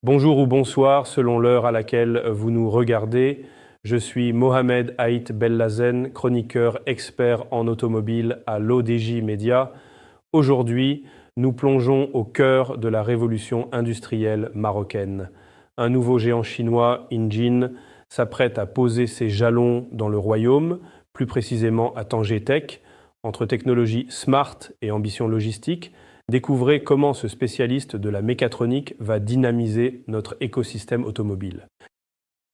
Bonjour ou bonsoir, selon l'heure à laquelle vous nous regardez. Je suis Mohamed Haït Bellazen, chroniqueur expert en automobile à l'ODJ Média. Aujourd'hui, nous plongeons au cœur de la révolution industrielle marocaine. Un nouveau géant chinois, Injin, s'apprête à poser ses jalons dans le royaume, plus précisément à Tanger Tech, entre technologie smart et ambition logistique. Découvrez comment ce spécialiste de la mécatronique va dynamiser notre écosystème automobile.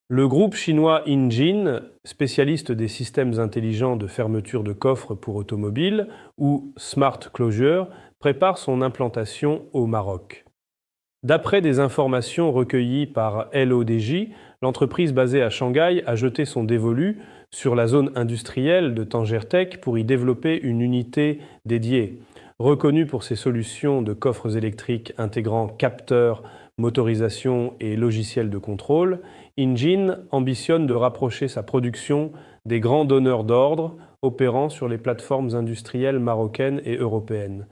Le groupe chinois Injin, spécialiste des systèmes intelligents de fermeture de coffres pour automobiles, ou Smart Closure, prépare son implantation au Maroc. D'après des informations recueillies par l'ODJ, l'entreprise basée à Shanghai a jeté son dévolu sur la zone industrielle de Tanger Tech pour y développer une unité dédiée. Reconnue pour ses solutions de coffres électriques intégrant capteurs, motorisation et logiciels de contrôle, Injin ambitionne de rapprocher sa production des grands donneurs d'ordre opérant sur les plateformes industrielles marocaines et européennes.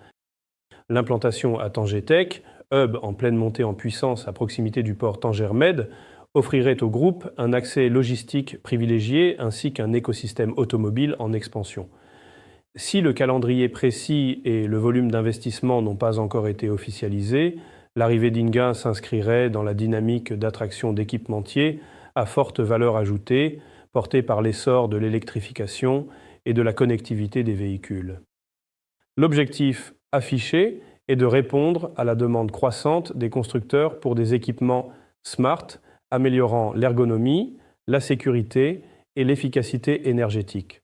L'implantation à Tanger Tech, hub en pleine montée en puissance à proximité du port Tanger-Med, offrirait au groupe un accès logistique privilégié ainsi qu'un écosystème automobile en expansion. Si le calendrier précis et le volume d'investissement n'ont pas encore été officialisés, l'arrivée d'Inga s'inscrirait dans la dynamique d'attraction d'équipementiers à forte valeur ajoutée, portée par l'essor de l'électrification et de la connectivité des véhicules. L'objectif affiché est de répondre à la demande croissante des constructeurs pour des équipements smart, améliorant l'ergonomie, la sécurité et l'efficacité énergétique.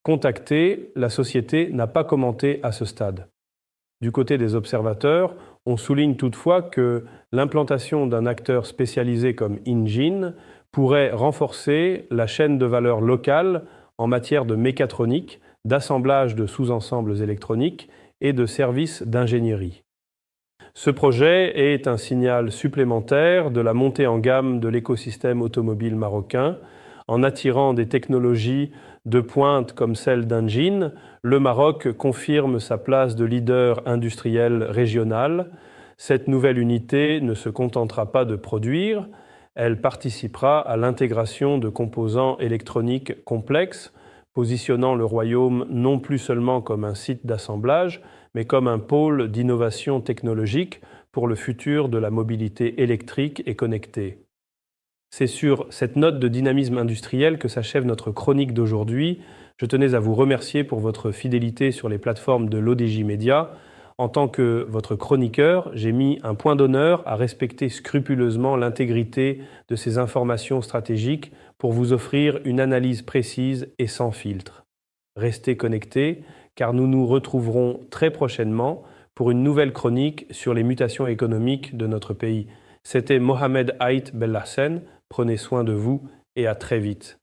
Contactée, la société n'a pas commenté à ce stade. Du côté des observateurs, on souligne toutefois que l'implantation d'un acteur spécialisé comme Injin pourrait renforcer la chaîne de valeur locale en matière de mécatronique, d'assemblage de sous-ensembles électroniques et de services d'ingénierie. Ce projet est un signal supplémentaire de la montée en gamme de l'écosystème automobile marocain. En attirant des technologies de pointe comme celle d'Injin, le Maroc confirme sa place de leader industriel régional. Cette nouvelle unité ne se contentera pas de produire, elle participera à l'intégration de composants électroniques complexes, positionnant le royaume non plus seulement comme un site d'assemblage, mais comme un pôle d'innovation technologique pour le futur de la mobilité électrique et connectée. C'est sur cette note de dynamisme industriel que s'achève notre chronique d'aujourd'hui. Je tenais à vous remercier pour votre fidélité sur les plateformes de l'ODJ Média. En tant que votre chroniqueur, j'ai mis un point d'honneur à respecter scrupuleusement l'intégrité de ces informations stratégiques pour vous offrir une analyse précise et sans filtre. Restez connectés, car nous nous retrouverons très prochainement pour une nouvelle chronique sur les mutations économiques de notre pays. C'était Mohamed Haït Bellazen. Prenez soin de vous et à très vite.